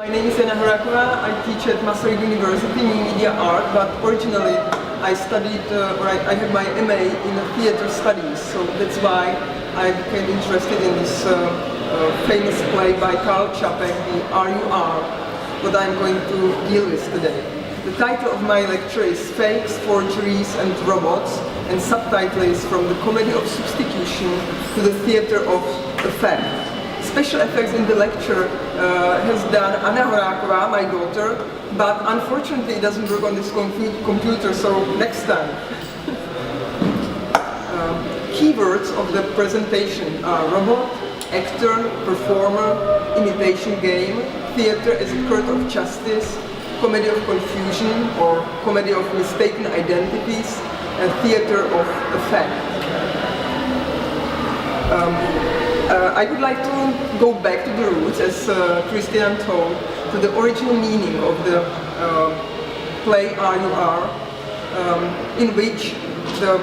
My name is Jana Horáková. I teach at Masaryk University New Media Art, but originally I studied, I had my MA in theater studies, so that's why I became interested in this famous play by Karel Capek, the R.U.R, what I'm going to deal with today. The title of my lecture is Fakes, Forgeries and Robots, and subtitle is From the Comedy of Substitution to the Theater of Effect. Special effects in the lecture has done Jana Horáková, my daughter, but unfortunately it doesn't work on this computer, so next time. Keywords of the presentation are robot, actor, performer, imitation game, theater as a court of justice, comedy of confusion or comedy of mistaken identities, and theater of effect. I would like to go back to the roots, as Christian told, to the original meaning of the play R.U.R, in which the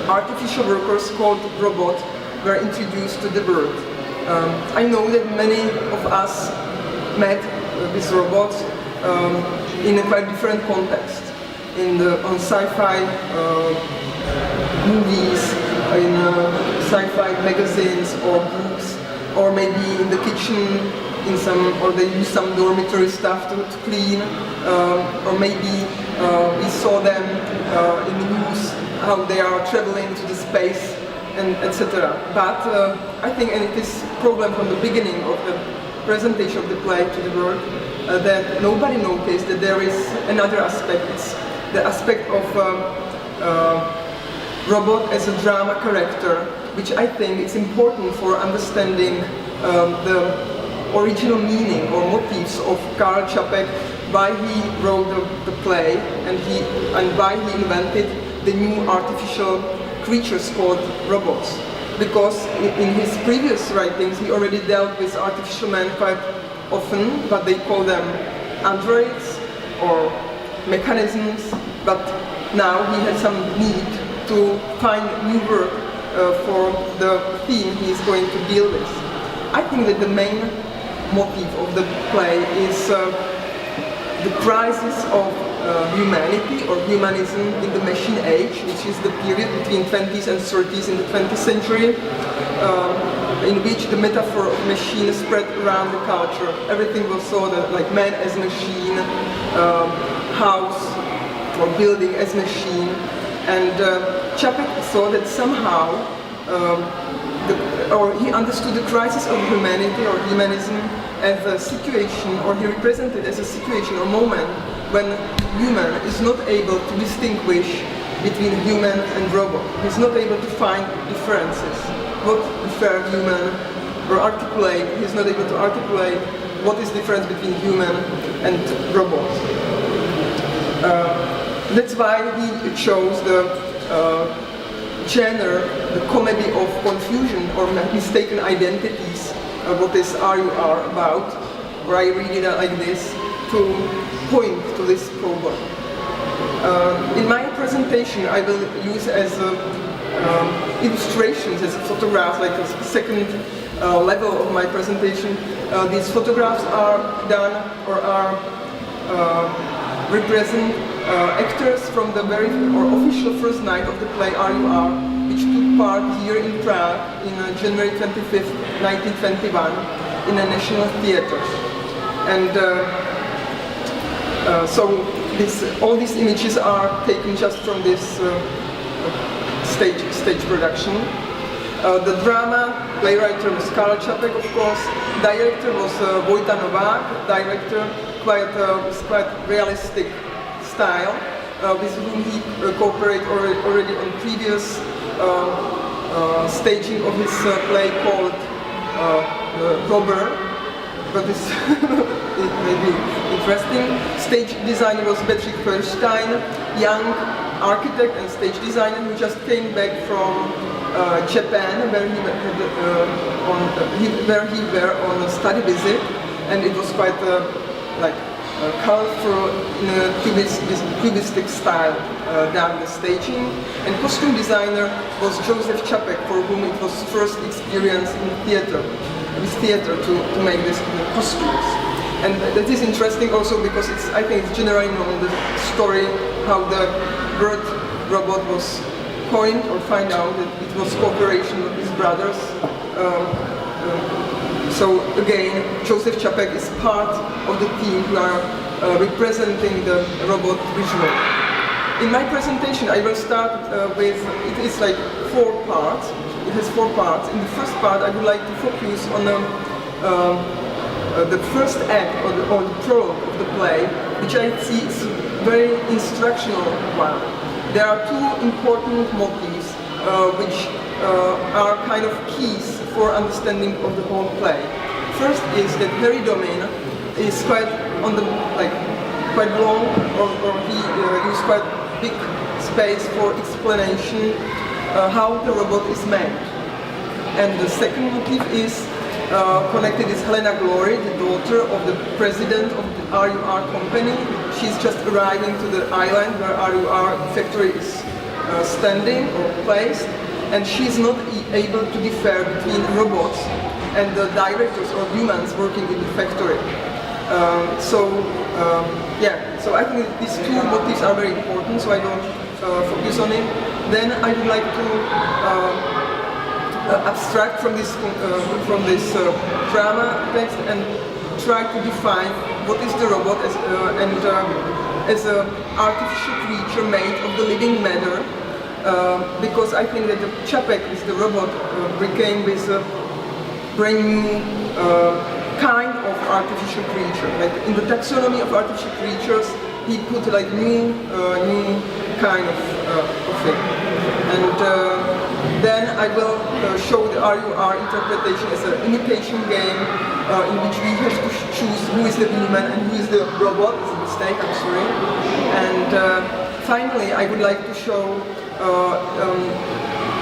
artificial workers called robots were introduced to the world. I know that many of us met these robots in a quite different context, on sci-fi movies, in sci-fi magazines or books, or maybe in the kitchen, or they use some dormitory stuff to clean, or maybe we saw them in the news how they are traveling to the space, and etc. But I think, and it is a problem from the beginning of the presentation of the play to the world, that nobody noticed that there is another aspect. It's the aspect of robot as a drama character, which I think is important for understanding the original meaning or motives of Karel Capek, why he wrote the play, and why he invented the new artificial creatures called robots. Because in his previous writings he already dealt with artificial men quite often, but they call them androids or mechanisms, but now he had some need to find new work for the theme he is going to deal with. I think that the main motive of the play is the crisis of humanity or humanism in the machine age, which is the period between 20s and 30s in the 20th century, in which the metaphor of machine spread around the culture. Everything was saw like man as machine, house or building as machine, and Capek saw that somehow, or he understood the crisis of humanity or humanism as a situation, or he represented as a situation or moment when human is not able to distinguish between human and robot. He's not able to find differences, what differ human, or articulate. He's not able to articulate what is the difference between human and robot. That's why he chose the genre, the comedy of confusion or mistaken identities, what is R.U.R about, or I read it like this, to point to this problem. In my presentation I will use as illustrations, as photographs, like a second level of my presentation. These photographs are done or are represent actors from the very official first night of the play R.U.R, which took part here in Prague in January 25th, 1921 in a national theater. And so all these images are taken just from this stage production. The drama playwright was Karel Capek, of course. Director was Vojta Novák. Director with quite realistic style, with whom he cooperated already on previous staging of his play called R.U.R. But this it may be interesting. Stage designer was Bedřich Feuerstein, young architect and stage designer who just came back from Japan, where he were on a study visit, and it was quite colorful in a cubistic style done the staging. And costume designer was Joseph Capek, for whom it was first experience in theater, with theater to make these costumes. And that is interesting also because I think it's generally known the story how the word robot was coined or find out that it was cooperation with his brothers. So again, Joseph Čapek is part of the team who are representing the robot visual. In my presentation, I will start with, it is like 4 parts. It has 4 parts. In the first part, I would like to focus on the first act or the prologue of the play, which I see is a very instructional one. There are 2 important motifs which are kind of keys for understanding of the whole play. First is that Harry Domin is quite on the quite long, or he used quite big space for explanation how the robot is made. And the second motif is connected with Helena Glory, the daughter of the president of the R.U.R company. She's just arriving to the island where R.U.R factory is standing or placed, and she's not able to differ between robots and the directors or humans working in the factory. So I think these 2 motifs are very important, so I don't focus on it. Then I would like to abstract from this drama text and try to define what is the robot as an artificial creature made of the living matter, because I think that the Čapek with the robot became with a brand new kind of artificial creature. Like in the taxonomy of artificial creatures, he put like new kind of thing. And then I will show the R.U.R interpretation as an imitation game in which we have to choose who is the human and who is the robot. It's a mistake, I'm sorry. And finally, I would like to show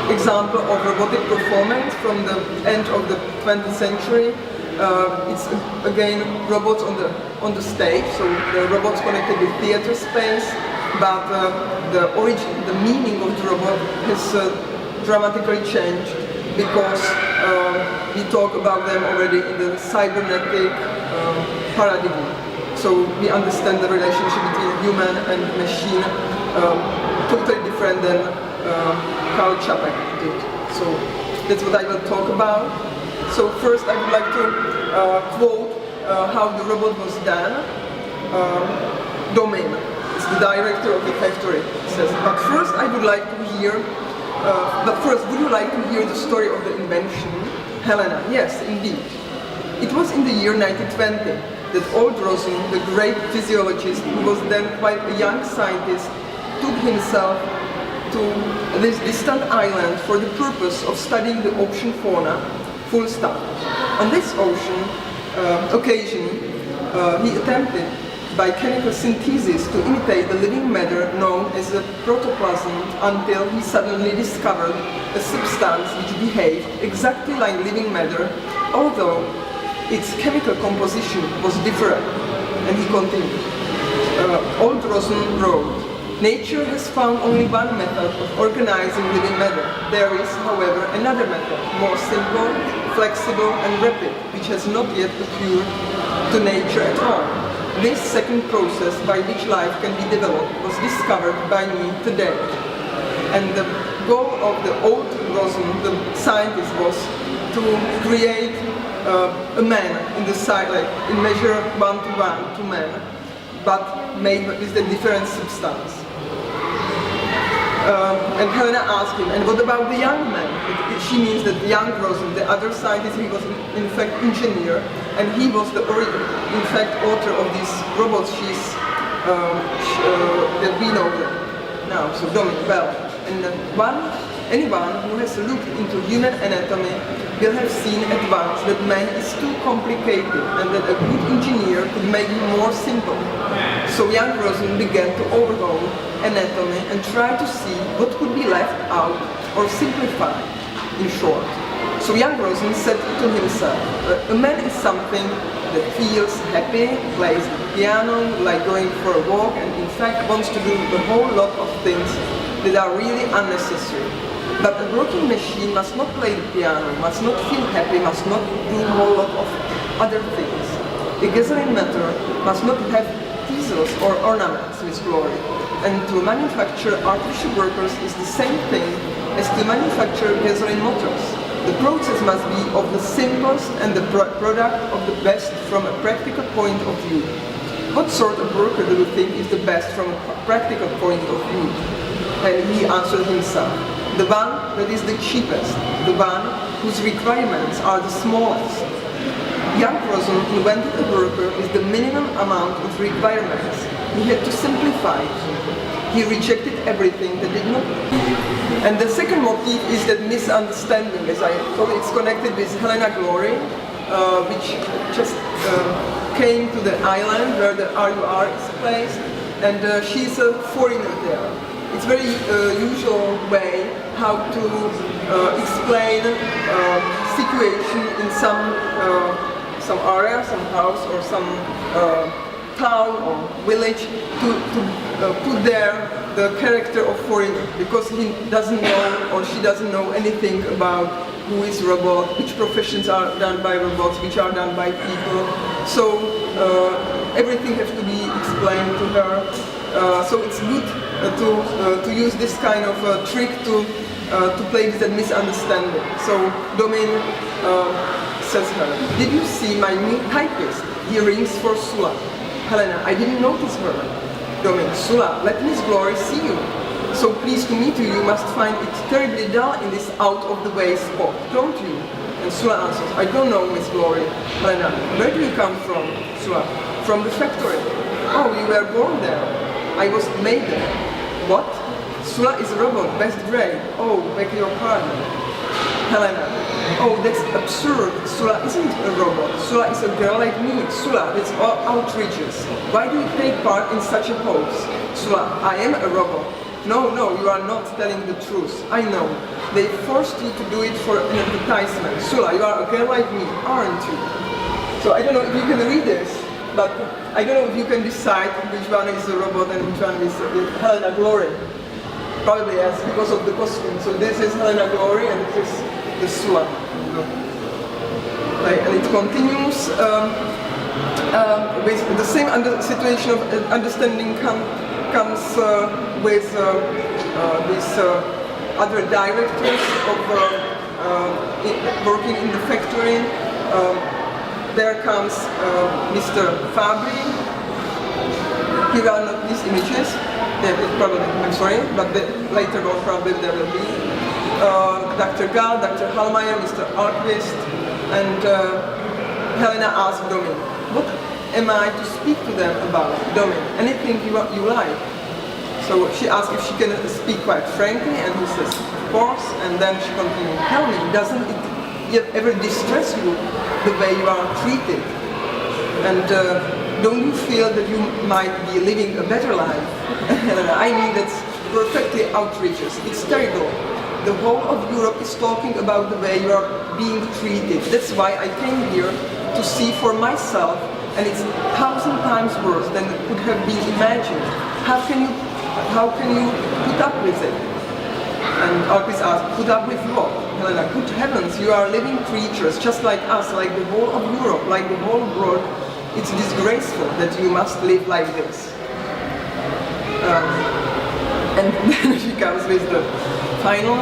example of robotic performance from the end of the 20th century. It's again robots on the stage, so the robots connected with theater space, but the meaning of the robot has dramatically changed because we talk about them already in the cybernetic paradigm. So we understand the relationship between human and machine totally different than Karel Capek did. So that's what I will talk about. So first I would like to quote how the robot was done. Domin is the director of the factory. He says, but first would you like to hear the story of the invention? Helena, yes, indeed. It was in the year 1920 that old Rosen, the great physiologist, who was then quite a young scientist, took himself to this distant island for the purpose of studying the ocean fauna, full stop. On this occasion, he attempted by chemical synthesis to imitate the living matter known as the protoplasm until he suddenly discovered a substance which behaved exactly like living matter, although its chemical composition was different. And he continued. Old Rosen wrote, nature has found only one method of organizing living matter. There is, however, another method, more simple, flexible and rapid, which has not yet occurred to nature at all. This second process by which life can be developed was discovered by me today. And the goal of the old Rosen, the scientist, was to create a man in the side, like in measure 1:1 to man, but made with a different substance. And Helena asked him, and what about the young man? She means that the young Rosen, the other scientist, he was in fact engineer, and he was the in fact author of these robots that we know now, so Domin, well. And anyone who has looked into human anatomy will have seen at once that man is too complicated and that a good engineer could make him more simple. So young Rosen began to overhaul anatomy and try to see what could be left out or simplified, in short. So young Rosen said to himself, a man is something that feels happy, plays the piano, like going for a walk, and in fact wants to do a whole lot of things that are really unnecessary. But a working machine must not play the piano, must not feel happy, must not do a whole lot of other things. A gasoline motor must not have teasels or ornaments with glory. And to manufacture artificial workers is the same thing as to manufacture gasoline motors. The process must be of the simplest and the product of the best from a practical point of view. What sort of worker do you think is the best from a practical point of view? And he answered himself, the one that is the cheapest, the one whose requirements are the smallest. Young Rosen invented a worker with the minimum amount of requirements. He had to simplify. He rejected everything that did not. And the second motif is that misunderstanding, as I thought it's connected with Helena Glory, which just came to the island where the R.U.R is placed, and she's a foreigner there. It's very usual way how to explain situation in some area, some house or some town or village to put there the character of foreigner, because he doesn't know or she doesn't know anything about who is robot, which professions are done by robots, which are done by people. So everything has to be explained to her. So it's good to use this kind of trick to play with that misunderstanding. So Domin says her, did you see my new typist? He rings for Sula. Helena, I didn't notice her. Domin, Sula, let Miss Glory see you. So pleased to meet you, you must find it terribly dull in this out-of-the-way spot, don't you? And Sula answers, I don't know, Miss Glory. Helena, where do you come from? Sula, from the factory. Oh, you were born there. I was made there. What? Sula is a robot, best grade. Oh, beg your pardon. Helena, oh, that's absurd. Sula isn't a robot. Sula is a girl like me. Sula, that's all outrageous. Why do you take part in such a hoax? Sula, I am a robot. No, you are not telling the truth. I know. They forced you to do it for an advertisement. Sula, you are a girl like me, aren't you? So I don't know if you can read this, but I don't know if you can decide which one is a robot and which one is Helena Glory. Probably yes, because of the costume. So this is Helena Glory and this is the Sula. And it continues with the same situation of understanding comes with these other directors of working in the factory. There comes Mr. Fabri. Here are not these images. Probably, I'm sorry, but later on probably there will be. Dr. Gall, Dr. Hallmeyer, Mr. Alquist, and Helena asked Domin, what am I to speak to them about? Domin, anything you like. So she asked if she can speak quite frankly, and he says, of course, and then she continued, tell me, doesn't it ever distress you the way you are treated? And don't you feel that you might be living a better life? I mean, that's perfectly outrageous. It's terrible. The whole of Europe is talking about the way you are being treated. That's why I came here to see for myself, and it's 1,000 times worse than it could have been imagined. How can you put up with it? And Alquist asked, put up with what? Helena, good heavens, you are living creatures just like us, like the whole of Europe, like the whole world. It's disgraceful that you must live like this. And then she comes with the final,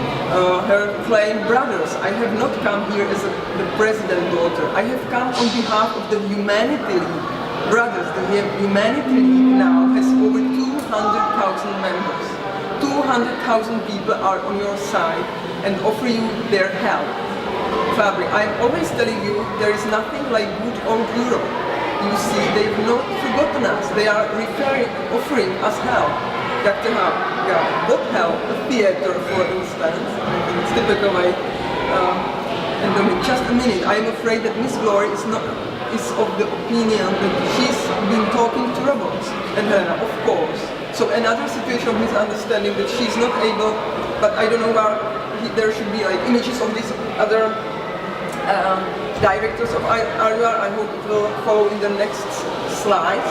her claim, brothers, I have not come here as the president's daughter. I have come on behalf of the Humanity League. Brothers, the Humanity League now has over 200,000 members. 200,000 people are on your side and offer you their help. Fabri, I am always telling you there is nothing like good old Europe. You see, they've not forgotten us. They are offering us help. Dr. What help? A theater, for instance. I think it's typical way. And just a minute. I am afraid that Miss Glory is of the opinion that she's been talking to robots. And Helena, of course. So another situation of misunderstanding that she's not able. But I don't know where there should be like images of these other directors of R.U.R. I hope it will follow in the next slide.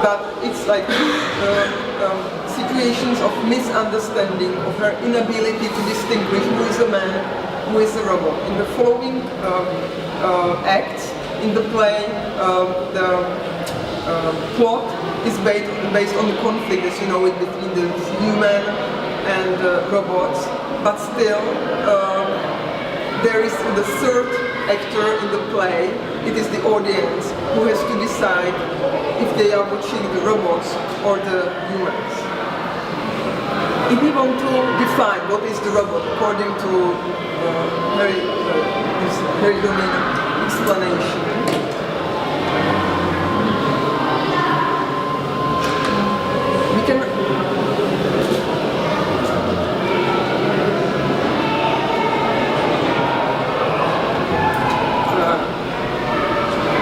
But it's like situations of misunderstanding, of her inability to distinguish who is a man, who is a robot. In the following acts, in the play the plot is based on the conflict, as you know, it between the human and robots, but still there is the third actor in the play. It is the audience who has to decide if they are watching the robots or the humans. If we want to define what is the robot according to this very dominant explanation,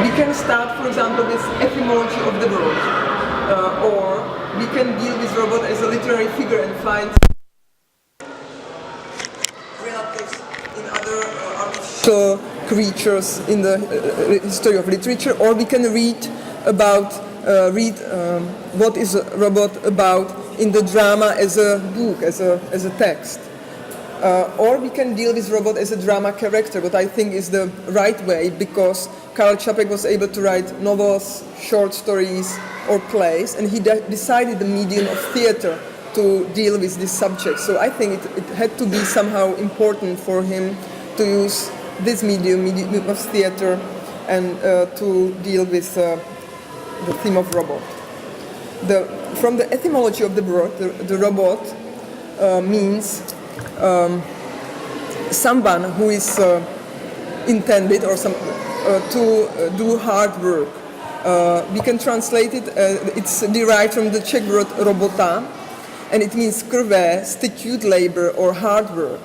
we can start, for example, with etymology of the word, or we can deal with robot as a literary figure and find relatives in other artificial creatures in the history of literature, or we can read about what is a robot about in the drama as a book, as a text. Or we can deal with robot as a drama character, what I think is the right way, because Karel Capek was able to write novels, short stories, or plays, and he decided the medium of theater to deal with this subject. So I think it had to be somehow important for him to use this medium of theater, and to deal with the theme of robot. From the etymology of the word, the robot means someone who is intended or to do hard work. We can translate it, it's derived from the Czech word robota, and it means krvé, stitute labor or hard work.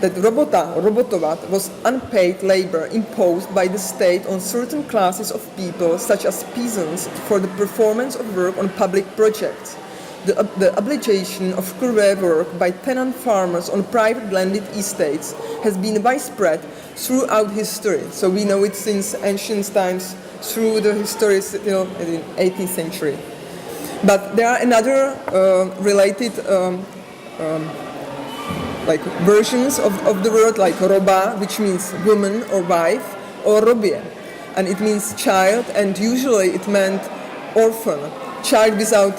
That robota, or robotovat, was unpaid labor imposed by the state on certain classes of people, such as peasants, for the performance of work on public projects. The obligation of krvé work by tenant farmers on private landed estates has been widespread throughout history. So we know it since ancient times through the history till the 18th century. But there are another related like versions of the word, like roba, which means woman or wife, or robie, and it means child, and usually it meant orphan, child without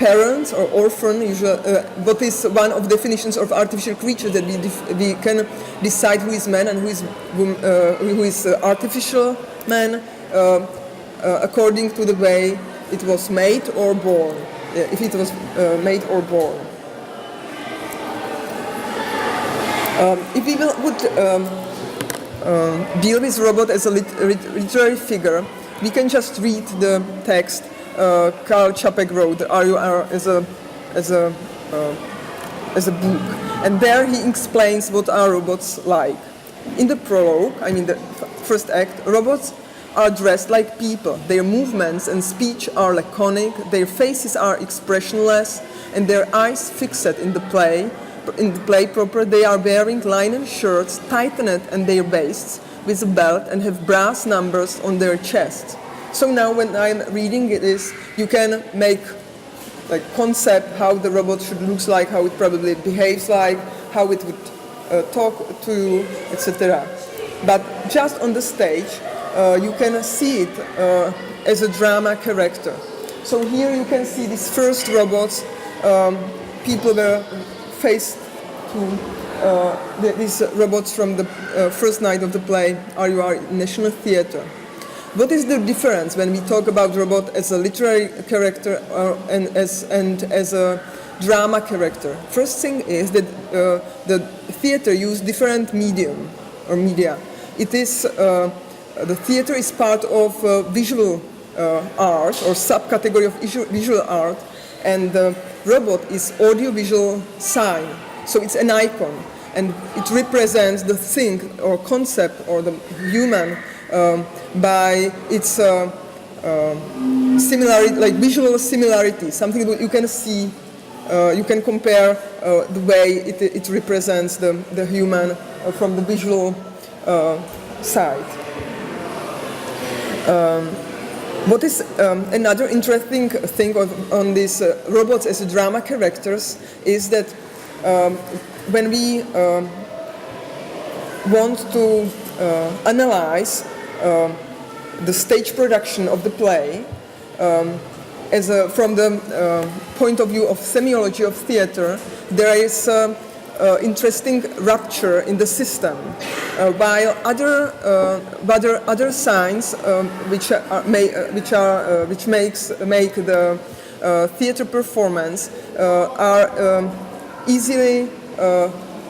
parents, or orphan. Usually, what is one of the definitions of artificial creature, that we can decide who is man and who is artificial man according to the way it was made or born, if it was made or born. If we would deal with robot as a literary figure, we can just read the text Karel Capek wrote, R.U.R. as a book, and there he explains what are robots like. In the prologue, I mean the first act, robots are dressed like people. Their movements and speech are laconic, their faces are expressionless, and their eyes fixed in the play. In the play proper, they are wearing linen shirts tightened at their waists with a belt and have brass numbers on their chests. So now when I'm reading this, you can make like concept how the robot should look like, how it probably behaves like, how it would talk to you, etc. But just on the stage, you can see it as a drama character. So here you can see these first robots. People were faced to these robots from the first night of the play R.U.R. National Theatre. What is the difference when we talk about robot as a literary character and as a drama character? First thing is that the theatre used different medium or media. It is the theatre is part of visual art or subcategory of visual art, and the robot is audiovisual sign. So it's an icon, and it represents the thing or concept or the human by its similarity, like visual similarity, something that you can see, you can compare the way it represents the human from the visual side. What is another interesting thing on these robots as drama characters is that when we want to analyze the stage production of the play from the point of view of semiology of theater, there is interesting rupture in the system, while other signs which make the theater performance are easily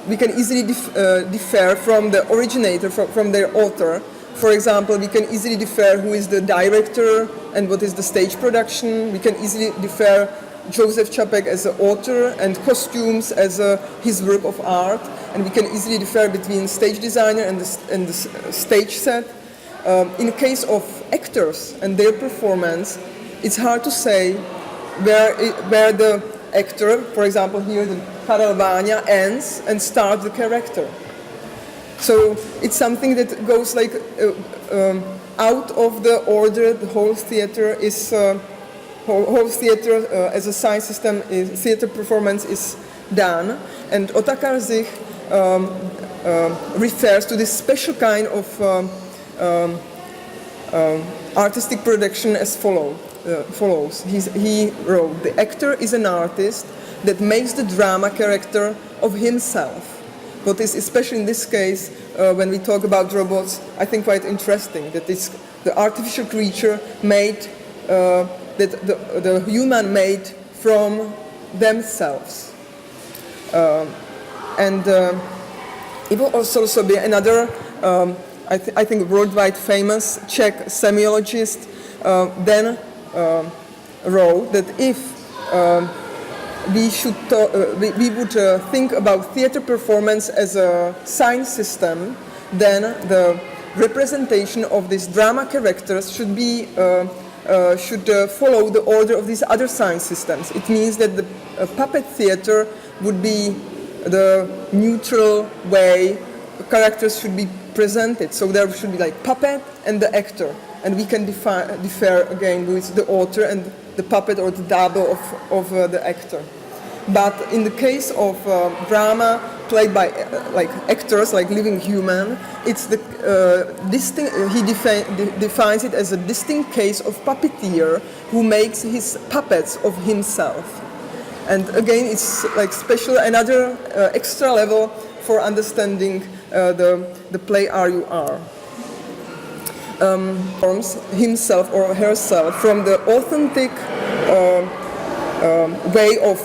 we can easily differ from the originator, from their author. For example, we can easily differ who is the director and what is the stage production. We can easily differ Joseph Čapek as an author and costumes as his work of art. And we can easily differ between stage designer and the stage set. In case of actors and their performance, it's hard to say where the actor, for example here the Karel Váňa, ends and starts the character. So it's something that goes like out of the order. The whole theater is whole theater as a science system, theater performance is done. And Otakar Zich refers to this special kind of artistic production as follows. He wrote, "The actor is an artist that makes the drama character of himself." What is, especially in this case, when we talk about robots, I think quite interesting, that it's the artificial creature made, that the human made from themselves. It will also be another, I think, worldwide famous Czech semiologist then wrote that if we would think about theater performance as a science system, then the representation of these drama characters should follow the order of these other science systems. It means that the puppet theater would be the neutral way characters should be presented. So there should be like puppet and the actor, and we can differ again with the author and the puppet or the double of the actor. But in the case of drama played by like actors, like living human, it's the he defines it as a distinct case of puppeteer who makes his puppets of himself. And again, it's like special, another extra level for understanding the play R.U.R. Forms himself or herself from the authentic way of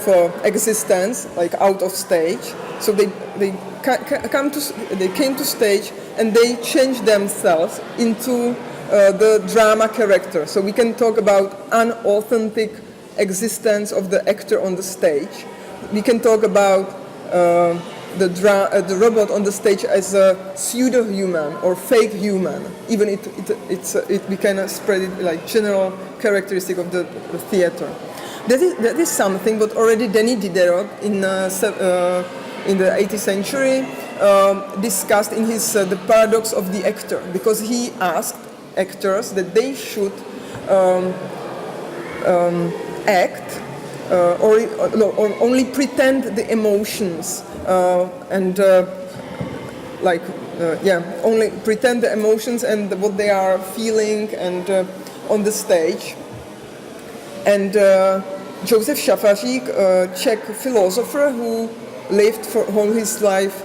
existence, like out of stage. So they came to stage and they changed themselves into the drama character. So we can talk about unauthentic existence of the actor on the stage. We can talk about the robot on the stage as a pseudo-human or fake human. Even we can spread it like general characteristic of the theater. That is something what already Denis Diderot in the 18th century discussed in his The Paradox of the Actor, because he asked actors that they should act or only pretend the emotions only pretend the emotions and what they are feeling and on the stage. And Josef Šafařík, a Czech philosopher who lived for all his life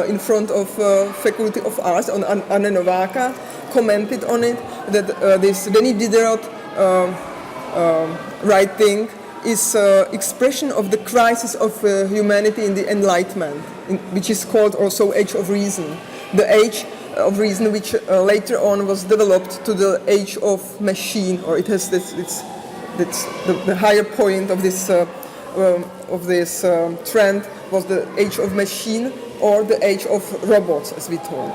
in front of Faculty of Arts on Anne Nováka, commented on it that this Denis Diderot writing is expression of the crisis of humanity in the Enlightenment, which is called also Age of Reason. The Age of Reason, which later on was developed to the Age of Machine, or it has the higher point of this trend was the Age of Machine or the Age of Robots, as we told.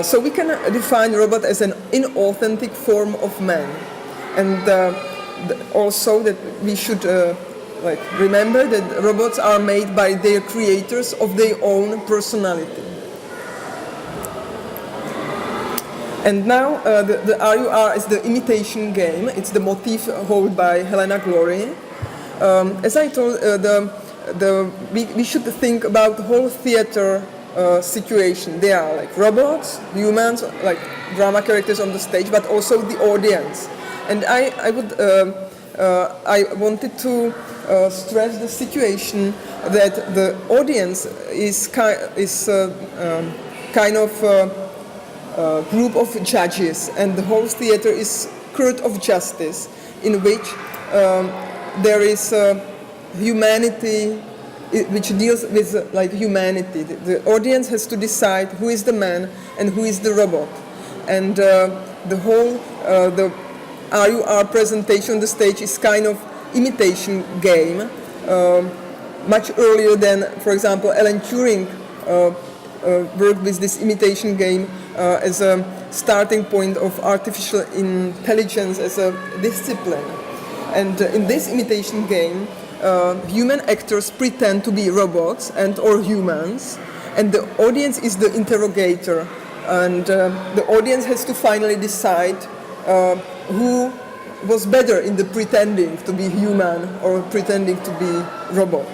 So we can define robot as an inauthentic form of man, and also that we should remember that robots are made by their creators of their own personality. And now the R.U.R. is the imitation game. It's the motif held by Helena Glory. As I told, we should think about the whole theater situation. They are like robots, humans, like drama characters on the stage, but also the audience. And I wanted to stress the situation that the audience is kind of a group of judges, and the whole theater is court of justice, in which there is humanity, which deals with like humanity. The audience has to decide who is the man and who is the robot, and the whole the R.U.R. presentation on the stage is kind of imitation game, much earlier than, for example, Alan Turing worked with this imitation game as a starting point of artificial intelligence as a discipline. And in this imitation game, human actors pretend to be robots and or humans, and the audience is the interrogator, and the audience has to finally decide who was better in the pretending to be human or pretending to be robot.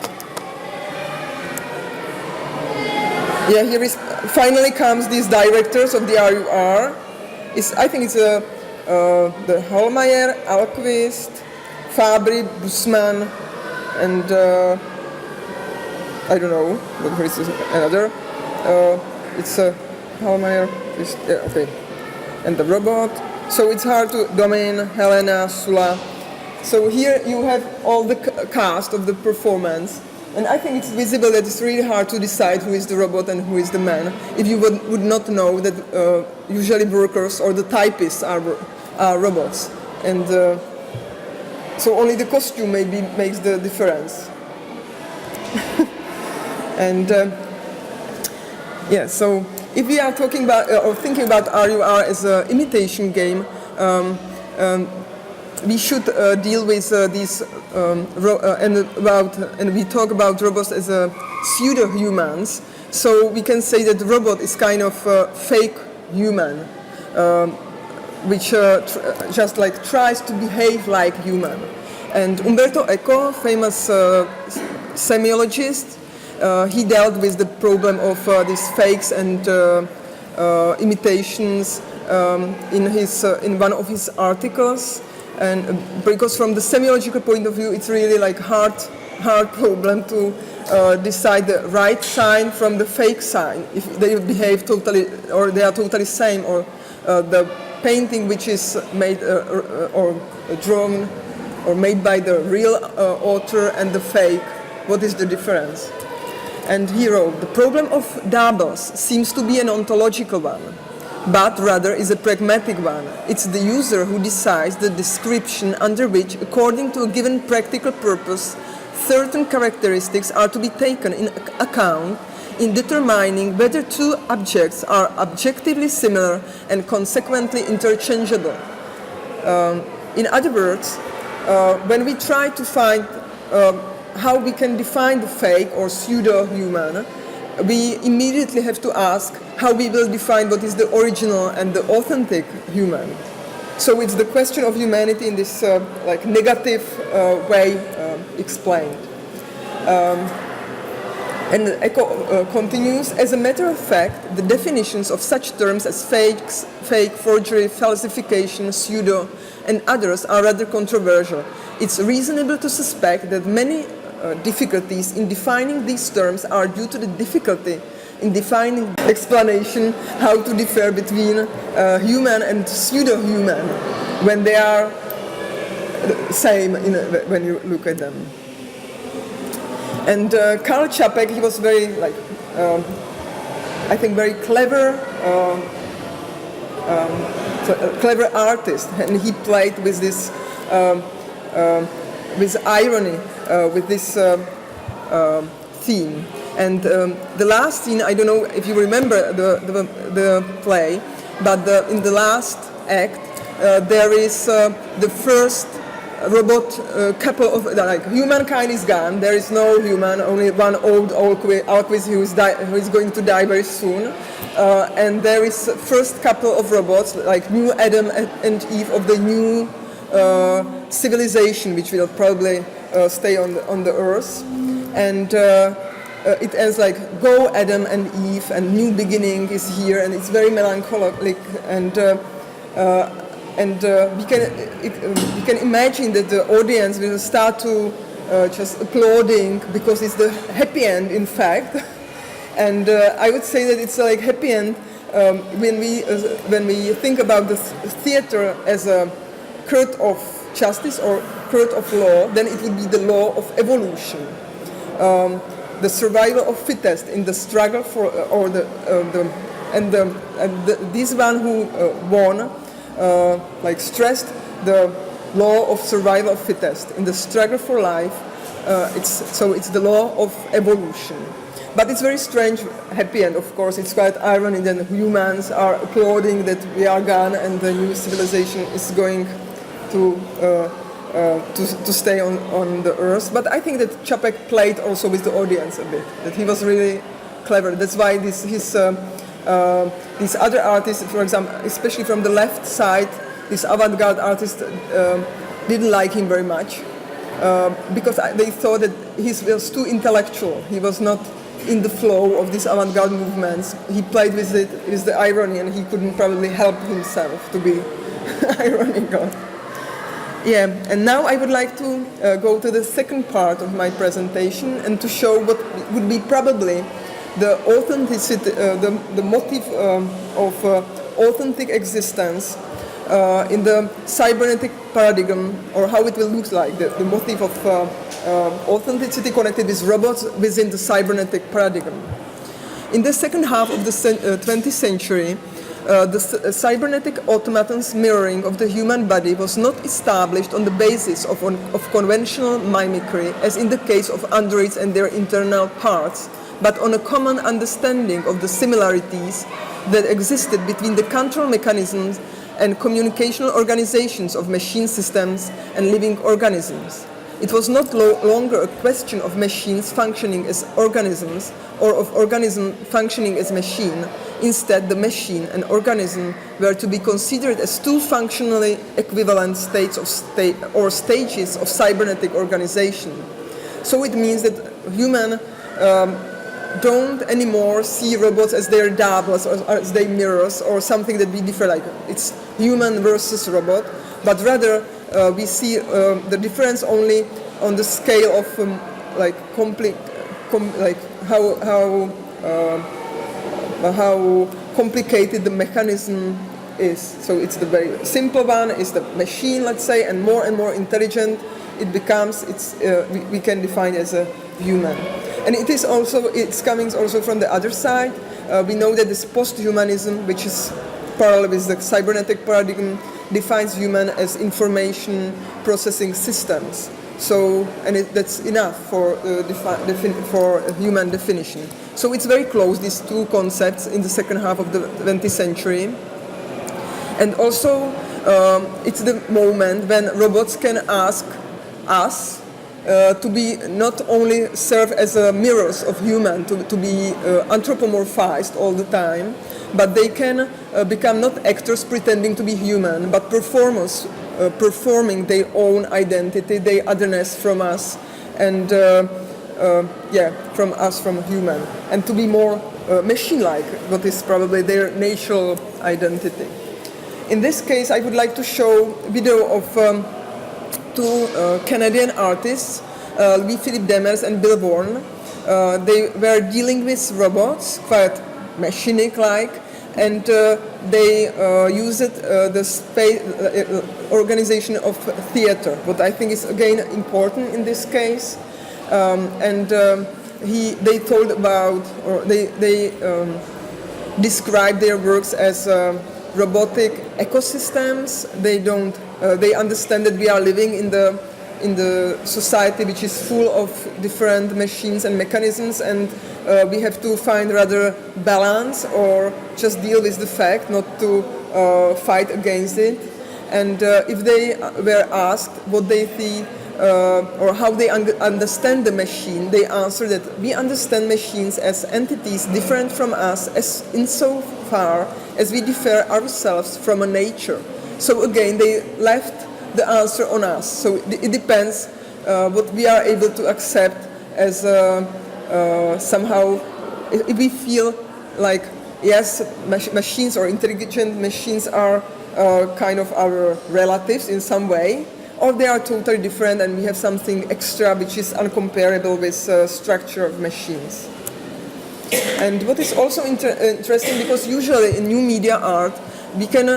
Yeah, here is finally comes these directors of the R.U.R. I think it's the Hohlmeier, Alquist, Fabry, Bussmann, and I don't know, but there is another. It's Hohlmeier, okay, and the robot. So it's hard to domain, Helena, Sula. So here you have all the cast of the performance, and I think it's visible that it's really hard to decide who is the robot and who is the man if you would not know that usually workers or the typists are robots, and so only the costume maybe makes the difference. And yeah, so if we are talking about or thinking about R.U.R. as an imitation game, we should deal with these and we talk about robots as pseudo-humans. So we can say that the robot is kind of fake human, which just like tries to behave like human. And Umberto Eco, famous semiologist, he dealt with the problem of these fakes and imitations in one of his articles, and because from the semiological point of view, it's really like hard problem to decide the right sign from the fake sign, if they behave totally or they are totally same, or the painting which is made or drawn or made by the real author and the fake, what is the difference? And he wrote, the problem of doubles seems to be an ontological one, but rather is a pragmatic one. It's the user who decides the description under which, according to a given practical purpose, certain characteristics are to be taken in account in determining whether two objects are objectively similar and consequently interchangeable. In other words, when we try to find how we can define the fake or pseudo-human, we immediately have to ask how we will define what is the original and the authentic human. So it's the question of humanity in this like negative way explained. And Eco continues, as a matter of fact, the definitions of such terms as fakes, fake, forgery, falsification, pseudo, and others are rather controversial. It's reasonable to suspect that many difficulties in defining these terms are due to the difficulty in defining explanation how to differ between human and pseudo-human when they are the same when you look at them. And Karel Capek, he was very, like, I think, very clever, clever artist, and he played with this, with irony, with this theme. And the last scene, I don't know if you remember the play, but in the last act, there is the first robot couple of, like, humankind is gone, there is no human, only one old Alquist who is going to die very soon, and there is first couple of robots, like new Adam and Eve of the new civilization, which will probably stay on the earth, and it ends like "Go Adam and Eve" and "New beginning is here," and it's very melancholic, and we can imagine that the audience will start to just applauding because it's the happy end, in fact. And I would say that it's like happy end when we think about the theater as a court of justice or court of law, then it would be the law of evolution. The survival of fittest in the struggle for, this one who won, like stressed the law of survival of fittest in the struggle for life. It's the law of evolution. But it's very strange, happy end, of course. It's quite ironic that humans are applauding that we are gone and the new civilization is going to stay on the earth. But I think that Capek played also with the audience a bit, that he was really clever. That's why these other artists, for example, especially from the left side, these avant-garde artists didn't like him very much because they thought that he was too intellectual. He was not in the flow of these avant-garde movements. He played with it, with the irony, and he couldn't probably help himself to be ironical. Yeah, and now I would like to go to the second part of my presentation and to show what would be probably the authenticity, the motive of authentic existence in the cybernetic paradigm, or how it will look like, the motive of authenticity connected with robots within the cybernetic paradigm. In the second half of the 20th century, the cybernetic automaton's mirroring of the human body was not established on the basis of conventional mimicry, as in the case of androids and their internal parts, but on a common understanding of the similarities that existed between the control mechanisms and communicational organizations of machine systems and living organisms. It was not longer a question of machines functioning as organisms or of organism functioning as machine. Instead, the machine and organism were to be considered as two functionally equivalent states or stages of cybernetic organization. So it means that humans don't anymore see robots as their doubles or as their mirrors or something that we differ, like it's human versus robot, but rather we see the difference only on the scale of how complicated the mechanism is. So it's the very simple one, is the machine, let's say, and more intelligent it becomes, we can define as a human. And it's coming also from the other side. We know that this post-humanism, which is parallel with the cybernetic paradigm, defines human as information processing systems. So, and that's enough for human definition. So it's very close, these two concepts, in the second half of the 20th century. And also, it's the moment when robots can ask us to be not only serve as mirrors of human, to be anthropomorphized all the time, but they can become not actors pretending to be human, but performers performing their own identity, their otherness from us, and from human, and to be more machine-like, what is probably their natural identity. In this case, I would like to show a video of two Canadian artists, Louis-Philippe Demers and Bill Bourne. They were dealing with robots, quite machinic-like, and they used the space organization of theater, what I think is again important in this case. They told about, or they described their works as robotic ecosystems. They understand that we are living in the society which is full of different machines and mechanisms, and we have to find rather balance or just deal with the fact, not to fight against it. And if they were asked what they see or how they understand the machine, they answer that we understand machines as entities different from us, as insofar as we differ ourselves from a nature. So again, they left the answer on us. So it depends what we are able to accept as somehow, if we feel like, yes, machines or intelligent machines are kind of our relatives in some way, or they are totally different and we have something extra which is uncomparable with structure of machines. And what is also interesting, because usually in new media art we can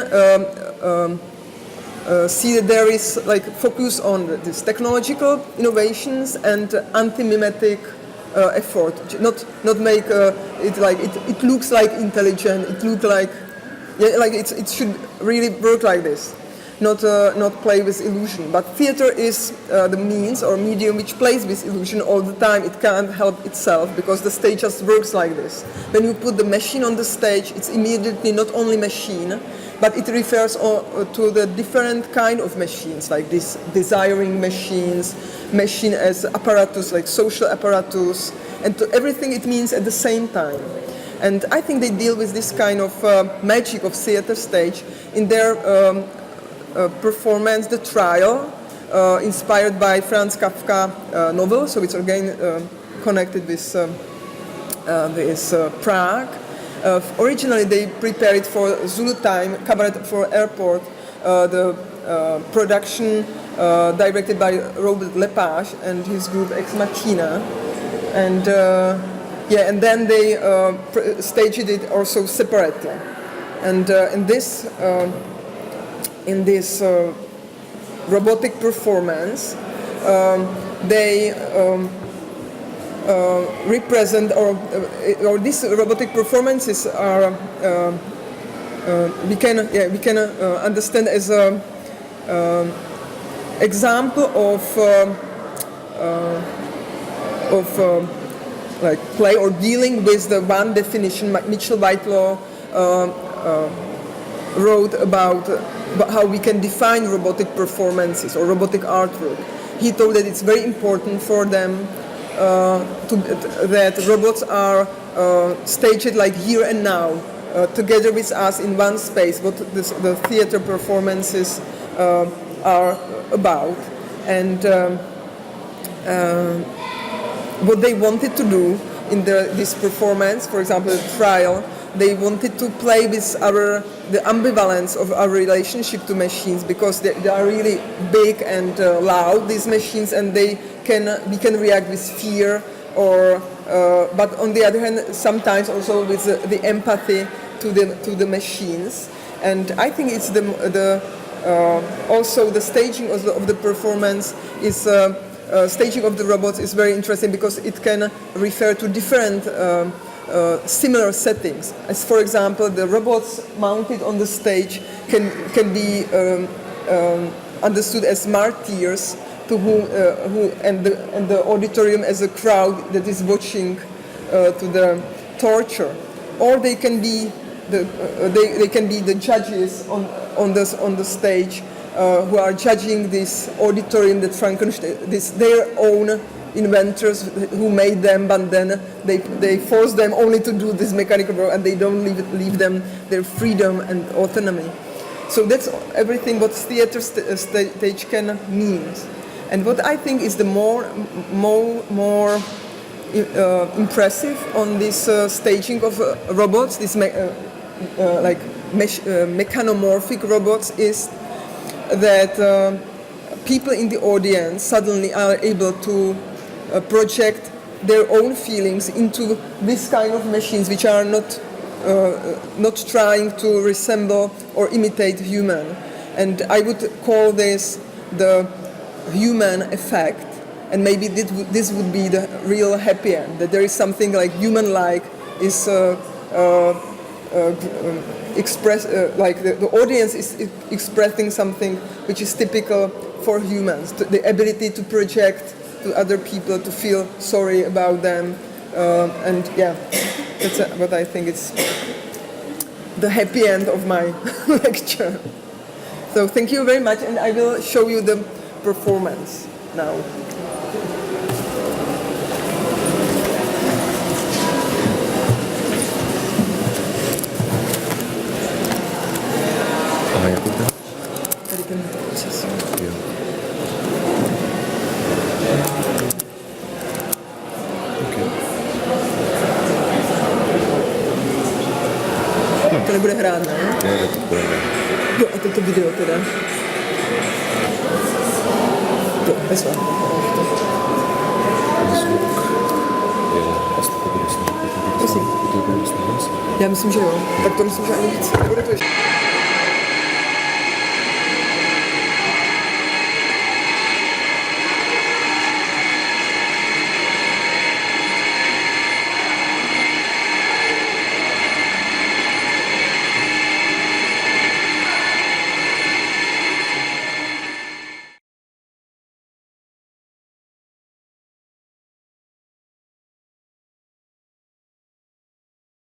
see that there is like focus on this technological innovations and anti-mimetic effort. Not make it like it looks like intelligent. It looks like it should really work like this. Not play with illusion. But theater is the means or medium which plays with illusion all the time. It can't help itself because the stage just works like this. When you put the machine on the stage, it's immediately not only machine, but it refers to the different kind of machines, like this desiring machines, machine as apparatus, like social apparatus, and to everything it means at the same time. And I think they deal with this kind of magic of theater stage in their performance, The Trial, inspired by Franz Kafka novel, so it's again connected with Prague. Originally they prepared it for Zulu time, Cabaret for Airport, the production directed by Robert Lepage and his group Ex Machina. And and then they staged it also separately. And in this robotic performance, they represent, or these robotic performances are we can understand as a example of like play or dealing with the one definition Mitchell Whitelaw wrote about how we can define robotic performances or robotic artwork. He thought that it's very important for them that robots are staged like here and now, together with us in one space, what the theater performances are about. And what they wanted to do in this performance, for example, the trial, they wanted to play with the ambivalence of our relationship to machines, because they are really big and loud, these machines, and we can react with fear, but on the other hand, sometimes also with the empathy to the machines. And I think it's also the staging of the performance is. Staging of the robots is very interesting because it can refer to different similar settings. As for example, the robots mounted on the stage can be understood as martyrs to and the auditorium as a crowd that is watching to the torture, or they can be the judges on the stage. Who are judging this auditorium that Frankenstein, their own inventors who made them, but then they force them only to do this mechanical work, and they don't leave them their freedom and autonomy. So that's everything what theater stage can mean. And what I think is the more impressive on this staging of robots, this mechanomorphic robots, is that people in the audience suddenly are able to project their own feelings into this kind of machines, which are not trying to resemble or imitate human. And I would call this the human effect, and maybe this would be the real happy end, that there is something like human-like is like the audience is expressing something which is typical for humans, the ability to project to other people, to feel sorry about them, and that's what I think is the happy end of my lecture. So thank you very much, and I will show you the performance now. nebude hrát, ne? Ne, to bude. Jo, a toto video teda. Jo, bezva. Zvuk je asi to bude snad. Prosím. Já myslím, že jo. Tak to myslím, že ani víc. Nebude to ještě.